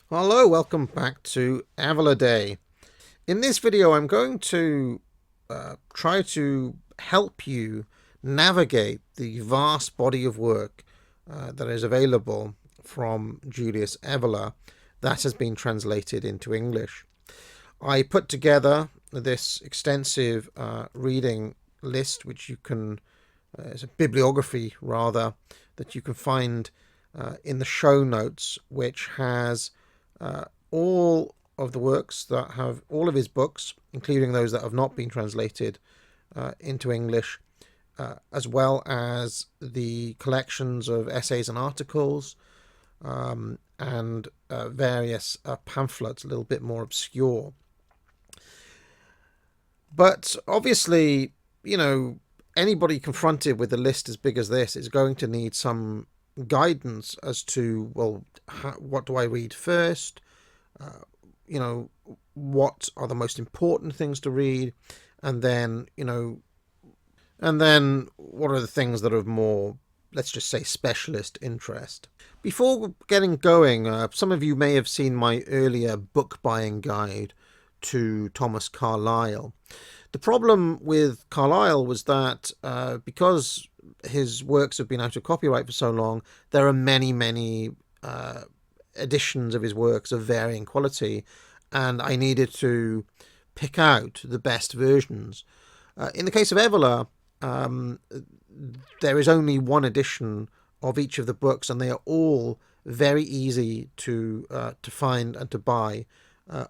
Hello, welcome back to Evola Day. In this video, I'm going to try to help you navigate the vast body of work that is available from Julius Evola that has been translated into English. I put together this extensive reading list, which you can, it's a bibliography rather, that you can find in the show notes, which has all of the works that have all of his books, including those that have not been translated into English, as well as the collections of essays and articles, and various pamphlets, a little bit more obscure. But obviously, anybody confronted with a list as big as this is going to need some guidance as to, well, what do I read first? What are the most important things to read? And then, what are the things that are of more, let's just say, specialist interest? Before getting going, some of you may have seen my earlier book buying guide to Thomas Carlyle. The problem with Carlyle was that because his works have been out of copyright for so long, there are many, many editions of his works of varying quality, and I needed to pick out the best versions. In the case of Evola, there is only one edition of each of the books, and they are all very easy to find and to buy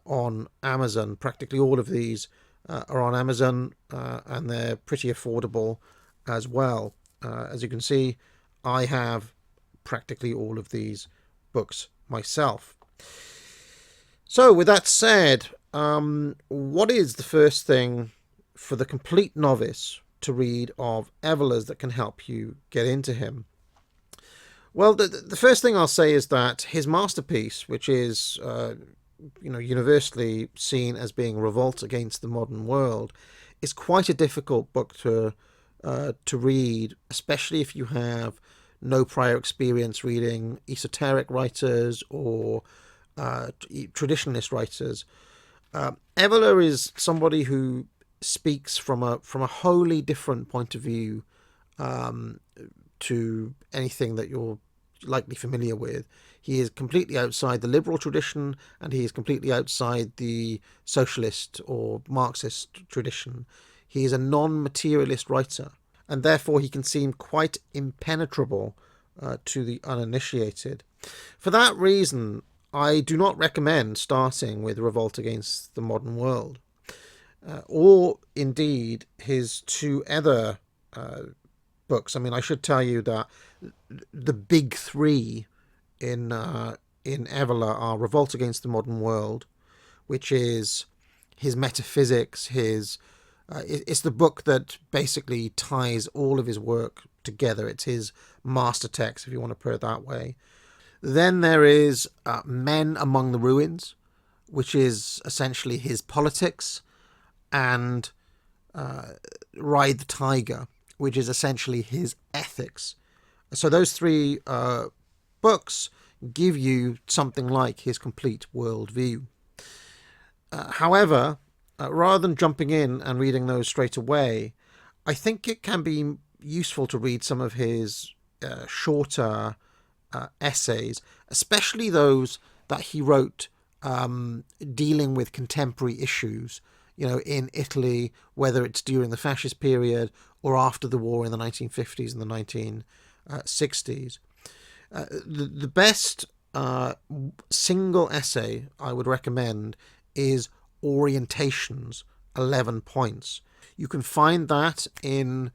on Amazon. Practically all of these are on Amazon, and they're pretty affordable as well. As you can see, I have practically all of these books myself. So, with that said, what is the first thing for the complete novice to read of Evola's that can help you get into him? Well, the first thing I'll say is that his masterpiece, which is universally seen as being Revolt Against the Modern World, is quite a difficult book to read, especially if you have no prior experience reading esoteric writers or traditionalist writers. Evola is somebody who speaks from a wholly different point of view to anything that you're likely familiar with. He is completely outside the liberal tradition, and he is completely outside the socialist or Marxist tradition. He is a non-materialist writer, and therefore he can seem quite impenetrable to the uninitiated. For that reason, I do not recommend starting with Revolt Against the Modern World, or indeed his two other books. I mean, I should tell you that the big three in Evola are Revolt Against the Modern World, which is his metaphysics, it's the book that basically ties all of his work together. It's his master text, if you want to put it that way. Then there is Men Among the Ruins, which is essentially his politics, and Ride the Tiger, which is essentially his ethics. So those three books give you something like his complete worldview. However, rather than jumping in and reading those straight away, I think it can be useful to read some of his shorter essays, especially those that he wrote dealing with contemporary issues, in Italy, whether it's during the fascist period or after the war in the 1950s and the 1960s. The best single essay I would recommend is Orientations, 11 Points. You can find that in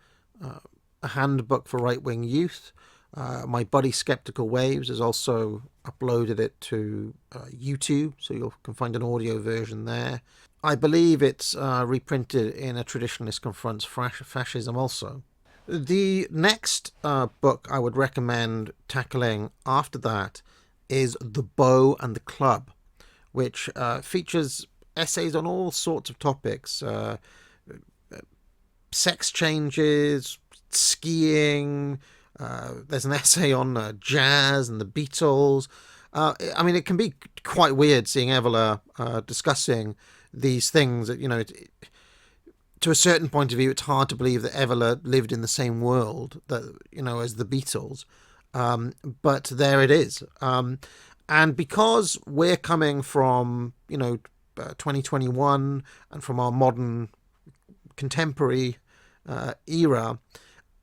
a handbook for right-wing youth. My buddy Skeptical Waves has also uploaded it to YouTube, so you can find an audio version there. I believe it's reprinted in A Traditionalist Confronts Fascism also. The next book I would recommend tackling after that is The Bow and the Club, which features essays on all sorts of topics. Sex changes, skiing, there's an essay on jazz and the Beatles, I mean, it can be quite weird seeing Evola discussing these things. To a certain point of view, it's hard to believe that Evola lived in the same world that as the Beatles, but there it is. And because we're coming from 2021 and from our modern contemporary era,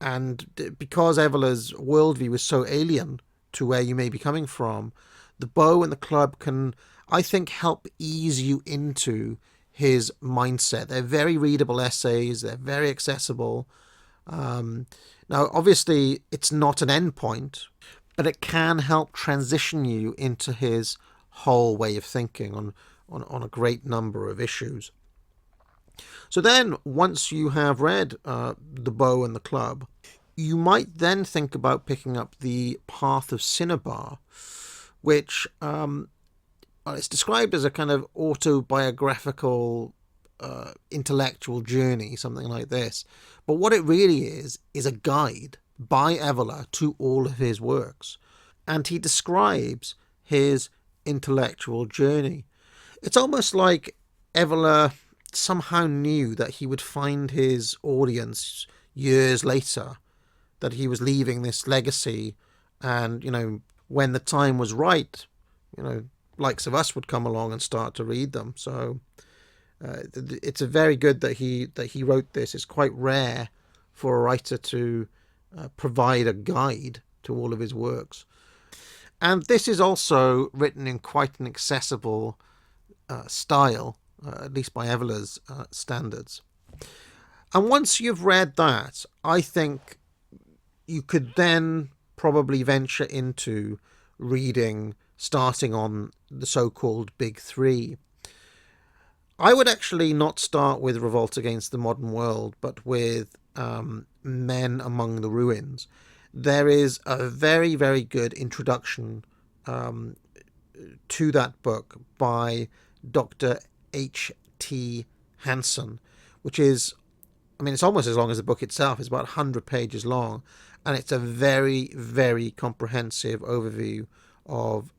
and because Evola's worldview is so alien to where you may be coming from, the Bow and the Club can, I think, help ease you into his mindset. They're very readable essays. They're very accessible. Now, obviously, it's not an endpoint, but it can help transition you into his whole way of thinking on a great number of issues. So then, once you have read The Bow and the Club, you might then think about picking up The Path of CINNABAR, which it's described as a kind of autobiographical intellectual journey, something like this. But what it really is a guide by Evola to all of his works. And he describes his intellectual journey. It's almost like Evola somehow knew that he would find his audience years later, that he was leaving this legacy, and when the time was right, likes of us would come along and start to read them. So it's a very good that he wrote this. It's quite rare for a writer to provide a guide to all of his works, and this is also written in quite an accessible style, at least by Evola's standards. And once you've read that, I think you could then probably venture into reading, starting on the so-called Big Three. I would actually not start with Revolt Against the Modern World, but with Men Among the Ruins. There is a very, very good introduction to that book by Dr. H.T. Hansen, which is, it's almost as long as the book itself. It's about 100 pages long, and it's a very, very comprehensive overview of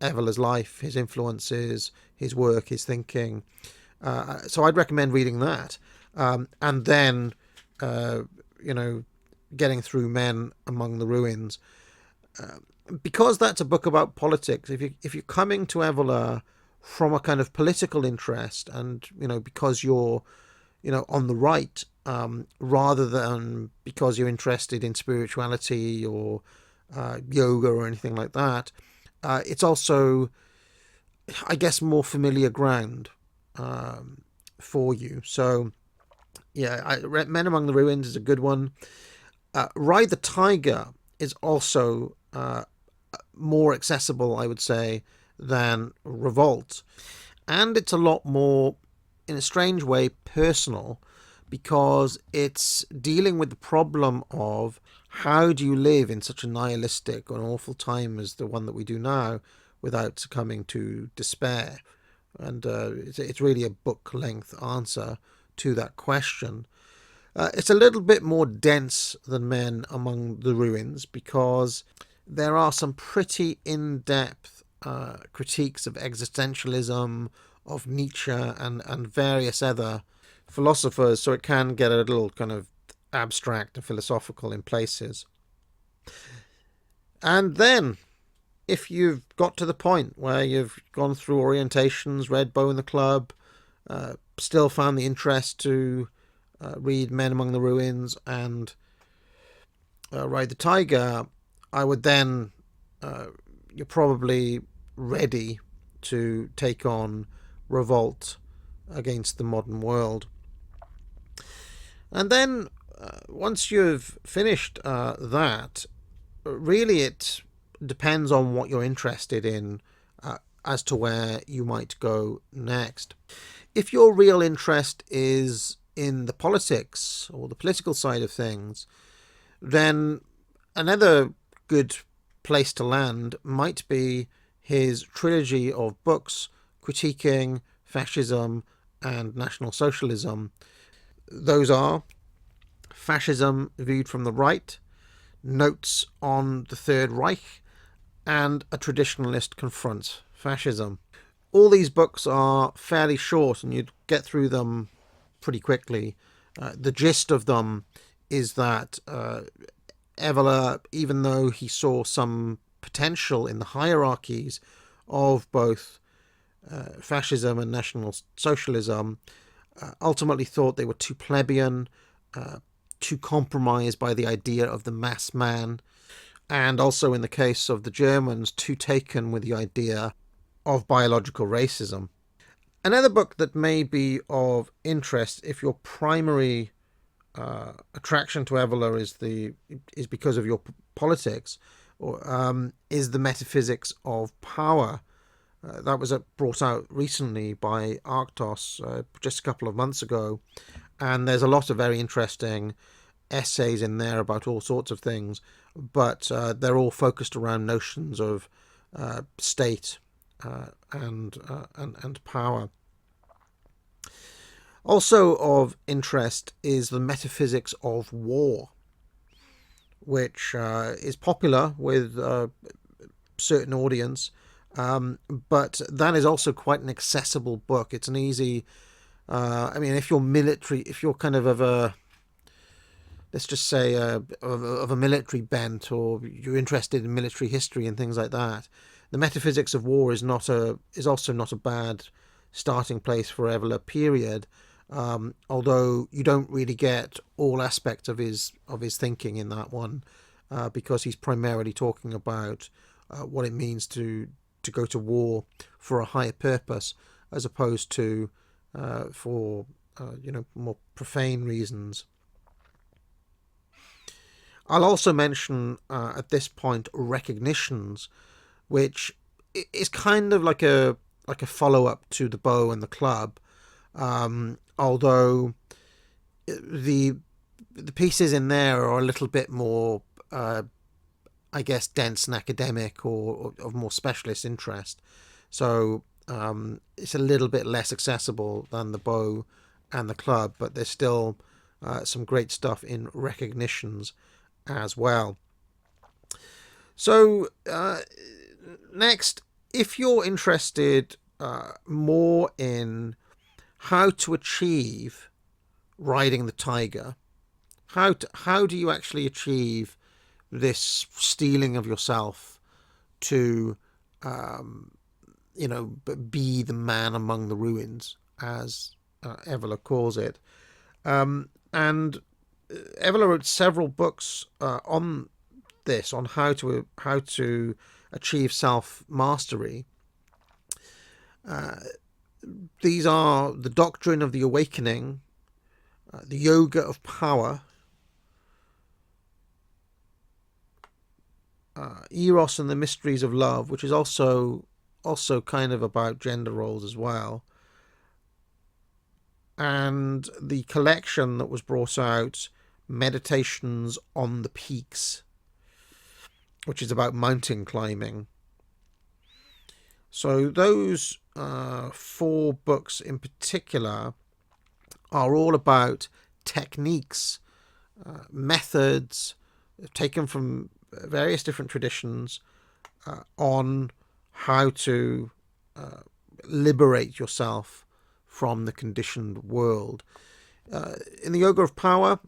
Evola's life, his influences, his work, his thinking. So I'd recommend reading that, and then getting through Men Among the Ruins, because that's a book about politics. If you're coming to Evola from a kind of political interest, and because you're on the right, rather than because you're interested in spirituality or yoga or anything like that, it's also, I guess, more familiar ground for you. So yeah, Men Among the Ruins is a good one. Ride the Tiger is also more accessible, I would say, than Revolt, and it's a lot more, in a strange way, personal, because it's dealing with the problem of how do you live in such a nihilistic and awful time as the one that we do now without succumbing to despair. And it's really a book-length answer to that question. It's a little bit more dense than Men Among the Ruins, because there are some pretty in-depth critiques of existentialism, of Nietzsche, and various other philosophers, so it can get a little kind of abstract and philosophical in places. And then, if you've got to the point where you've gone through orientations, read Bow and the Club, still found the interest to read Men Among the Ruins and Ride the Tiger, I would then, you're probably ready to take on Revolt Against the Modern World. And then once you've finished that, really it depends on what you're interested in as to where you might go next. If your real interest is in the politics or the political side of things, then another good place to land might be his trilogy of books critiquing fascism and National Socialism. Those are Fascism Viewed from the Right, Notes on the Third Reich, and A Traditionalist Confronts Fascism. All these books are fairly short and you'd get through them pretty quickly. The gist of them is that Evola, even though he saw some potential in the hierarchies of both fascism and National Socialism, ultimately thought they were too plebeian, too compromised by the idea of the mass man, and also in the case of the Germans, too taken with the idea of biological racism. Another book that may be of interest if your primary attraction to Evola is because of your politics, is The Metaphysics of Power. That was brought out recently by Arctos just a couple of months ago, and there's a lot of very interesting essays in there about all sorts of things, but they're all focused around notions of state and power. Also of interest is The Metaphysics of War, which is popular with a certain audience, but that is also quite an accessible book. It's an easy, if you're military, if you're kind of a, let's just say, of a military bent, or you're interested in military history and things like that, The Metaphysics of War is also not a bad starting place for Evola, period. Although you don't really get all aspects of his thinking in that one, because he's primarily talking about what it means to go to war for a higher purpose, as opposed to for more profane reasons. I'll also mention at this point Recognitions, which is kind of like a follow-up to The Bow and the Club, although the pieces in there are a little bit more, dense and academic, or of more specialist interest. So it's a little bit less accessible than The Bow and the Club, but there's still some great stuff in Recognitions as well. So next, if you're interested more in how to achieve riding the tiger, how do you actually achieve this steeling of yourself to be the man among the ruins, as Evola calls it, and Evola wrote several books on this, on how to achieve self-mastery. These are The Doctrine of the Awakening, The Yoga of Power, Eros and the Mysteries of Love, which is also kind of about gender roles as well, and the collection that was brought out, Meditations on the Peaks, which is about mountain climbing. So those 4 books in particular are all about techniques, methods taken from various different traditions on how to liberate yourself from the conditioned world. In the Yoga of Power,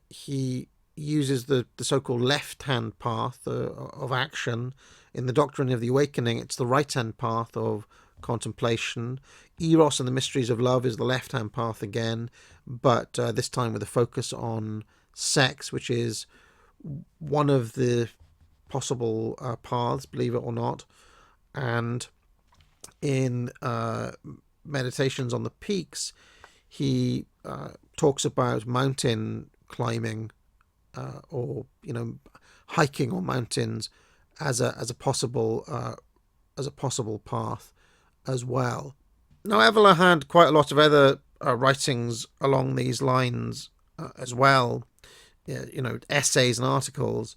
he uses the so-called left-hand path of action. In the Doctrine of the Awakening, it's the right-hand path of contemplation. Eros and the Mysteries of Love is the left-hand path again, but this time with a focus on sex, which is one of the possible paths, believe it or not. And in Meditations on the Peaks, he talks about mountain climbing, or hiking on mountains as a possible path as well. Now, Evola had quite a lot of other writings along these lines as well, essays and articles.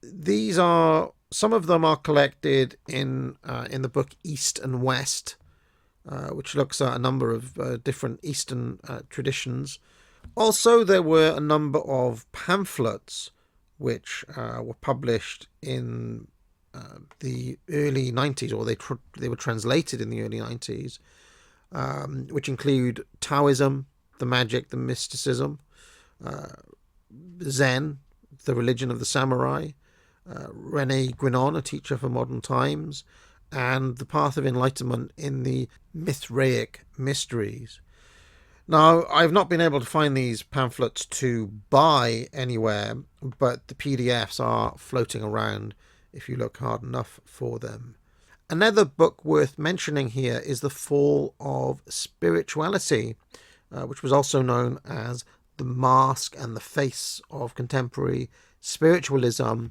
These are, some of them are collected in the book East and West, which looks at a number of different Eastern traditions. Also, there were a number of pamphlets which were published in the early 90s, or they were translated in the early 90s, which include Taoism, the magic, the mysticism, Zen, the religion of the samurai, René Guénon, a teacher for modern times, and the path of enlightenment in the MITHRAIC mysteries. Now, I've not been able to find these pamphlets to buy anywhere, but the PDFs are floating around if you look hard enough for them. Another book worth mentioning here is The Fall of Spirituality, which was also known as The Mask and the Face of Contemporary Spiritualism,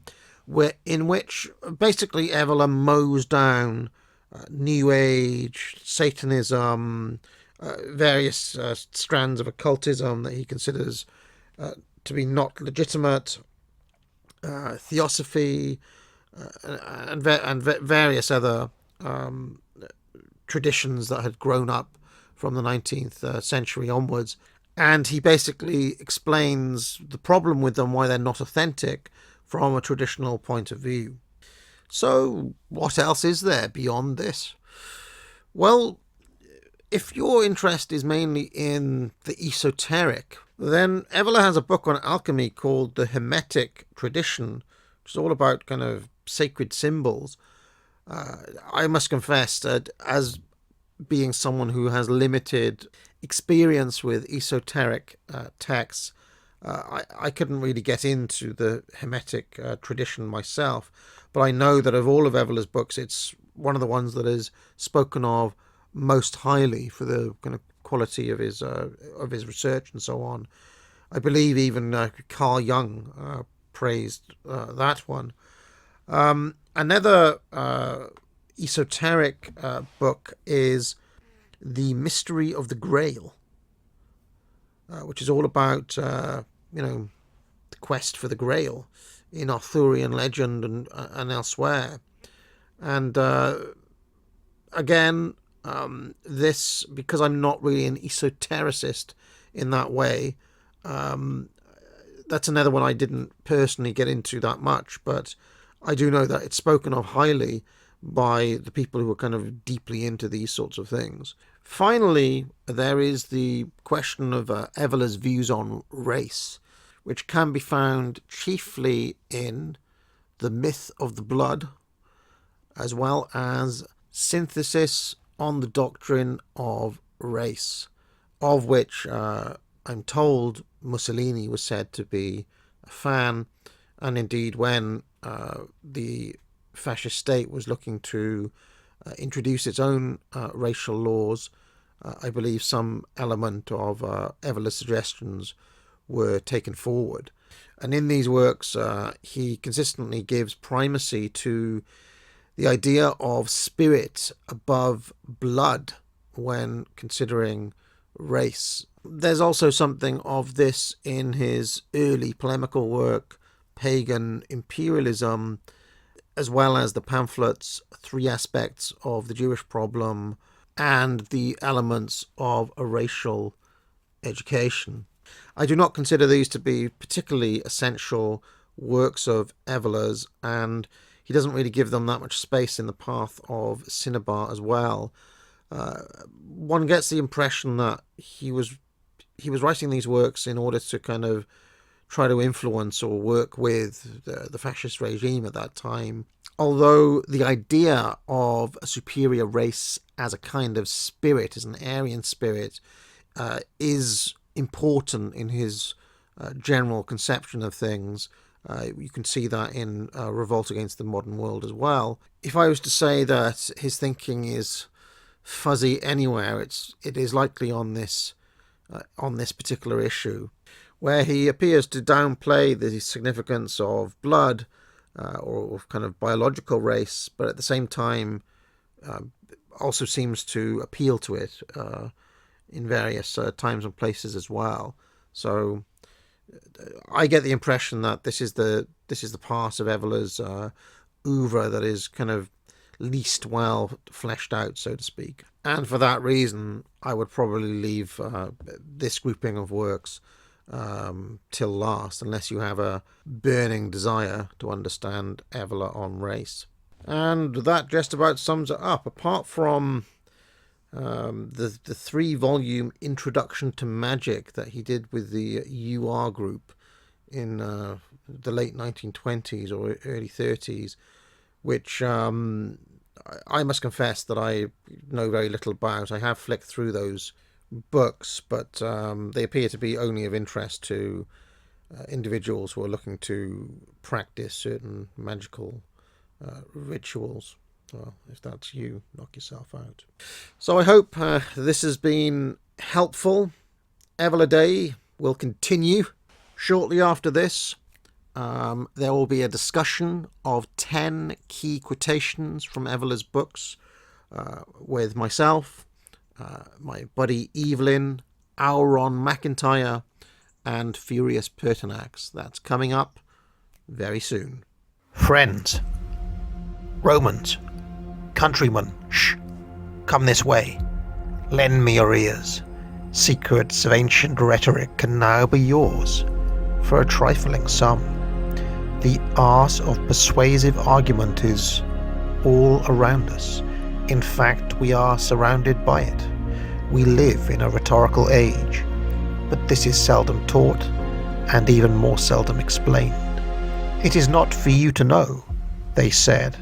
in which basically Evola mows down New Age, Satanism, various strands of occultism that he considers to be not legitimate, theosophy, and various other traditions that had grown up from the 19th century onwards. And he basically explains the problem with them, why they're not authentic from a traditional point of view. So what else is there beyond this? Well, if your interest is mainly in the esoteric, then Evola has a book on alchemy called the Hermetic Tradition, which is all about kind of sacred symbols. I must confess that as being someone who has limited experience with esoteric texts, I couldn't really get into the Hermetic tradition myself, but I know that of all of Evola's books, it's one of the ones that is spoken of most highly for the kind of quality of his research and so on. I believe even Carl Jung praised that one. Another esoteric book is The Mystery of the Grail, which is all about the quest for the Grail in Arthurian legend and elsewhere. And again, this, because I'm not really an esotericist in that way, that's another one I didn't personally get into that much, but I do know that it's spoken of highly by the people who are kind of deeply into these sorts of things. Finally, there is the question of Evola's views on race, which can be found chiefly in The Myth of the Blood, as well as Synthesis on the Doctrine of Race, of which I'm told Mussolini was said to be a fan, and indeed when the fascist state was looking to introduce its own racial laws, I believe some element of Evola's suggestions were taken forward. And in these works, he consistently gives primacy to the idea of spirit above blood when considering race. There's also something of this in his early polemical work, Pagan Imperialism, as well as the pamphlets Three Aspects of the Jewish Problem and the Elements of a Racial Education. I do not consider these to be particularly essential works of Evola's, and he doesn't really give them that much space in the path of CINNABAR as well. One gets the impression that he was writing these works in order to kind of try to influence or work with the fascist regime at that time. Although the idea of a superior race as a kind of spirit, as an Aryan spirit, is important in his general conception of things. You can see that in Revolt Against the Modern World as well. If I was to say that his thinking is fuzzy anywhere, it is likely on this particular issue, where he appears to downplay the significance of blood or kind of biological race, but at the same time also seems to appeal to it in various times and places as well. So I get the impression that this is the part of Evola's oeuvre that is kind of least well fleshed out, so to speak. And for that reason, I would probably leave this grouping of works till last, unless you have a burning desire to understand Evola on race. And that just about sums it up. Apart from the 3-volume Introduction to Magic that he did with the UR group in the late 1920s or early 30s, which I must confess that I know very little about. I have flicked through those books, but they appear to be only of interest to individuals who are looking to practice certain magical rituals. Well, if that's you, knock yourself out. So I hope this has been helpful. Evola Day will continue. Shortly after this, there will be a discussion of 10 key quotations from Evola's books with myself, my buddy Evelyn, Auron McIntyre, and Furious Pertinax. That's coming up very soon. Friends, Romans, countrymen, shh, come this way. Lend me your ears. Secrets of ancient rhetoric can now be yours for a trifling sum. The art of persuasive argument is all around us. In fact, we are surrounded by it. We live in a rhetorical age, but this is seldom taught and even more seldom explained. It is not for you to know, they said.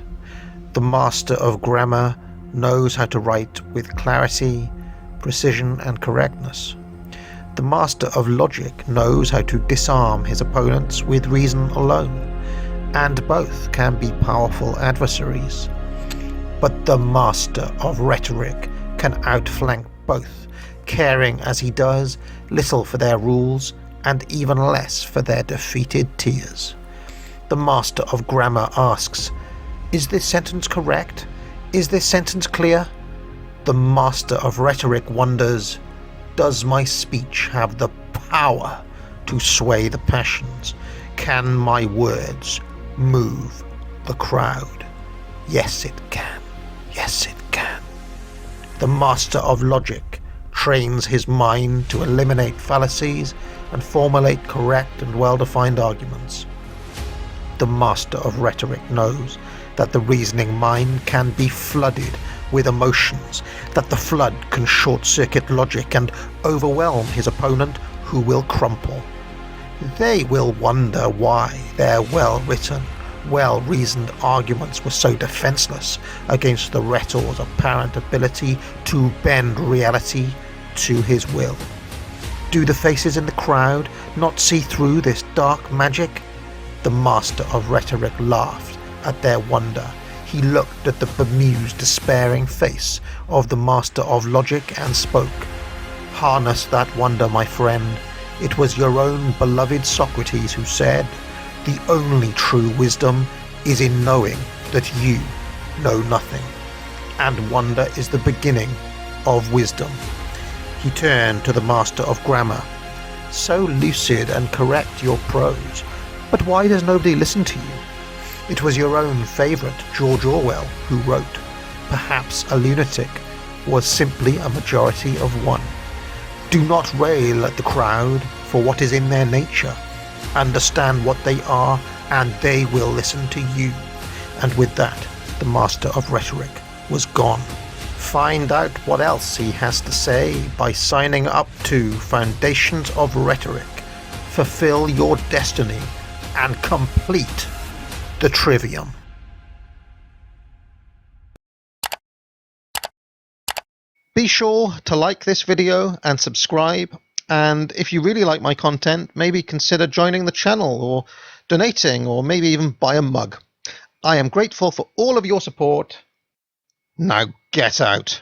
The master of grammar knows how to write with clarity, precision, and correctness. The master of logic knows how to disarm his opponents with reason alone, and both can be powerful adversaries. But the master of rhetoric can outflank both, caring as he does little for their rules and even less for their defeated tears. The master of grammar asks, "Is this sentence correct? Is this sentence clear?" The master of rhetoric wonders, "Does my speech have the power to sway the passions? Can my words move the crowd?" Yes, it can. Yes, it can. The master of logic trains his mind to eliminate fallacies and formulate correct and well-defined arguments. The master of rhetoric knows that the reasoning mind can be flooded with emotions, that the flood can short-circuit logic and overwhelm his opponent, who will crumple. They will wonder why their well-written, well-reasoned arguments were so defenseless against the rhetor's apparent ability to bend reality to his will. Do the faces in the crowd not see through this dark magic? The master of rhetoric laughed at their wonder. He looked at the bemused, despairing face of the master of logic and spoke. "Harness that wonder, my friend. It was your own beloved Socrates who said, 'The only true wisdom is in knowing that you know nothing.' And wonder is the beginning of wisdom." He turned to the master of grammar. "So lucid and correct your prose, but why does nobody listen to you? It was your own favourite George Orwell who wrote, 'Perhaps a lunatic was simply a majority of one.' Do not rail at the crowd for what is in their nature. Understand what they are, and they will listen to you." And with that, the master of rhetoric was gone. Find out what else he has to say by signing up to Foundations of Rhetoric. Fulfill your destiny and complete the trivium. Be sure to like this video and subscribe, and if you really like my content, maybe consider joining the channel or donating or maybe even buy a mug. I am grateful for all of your support. Now get out.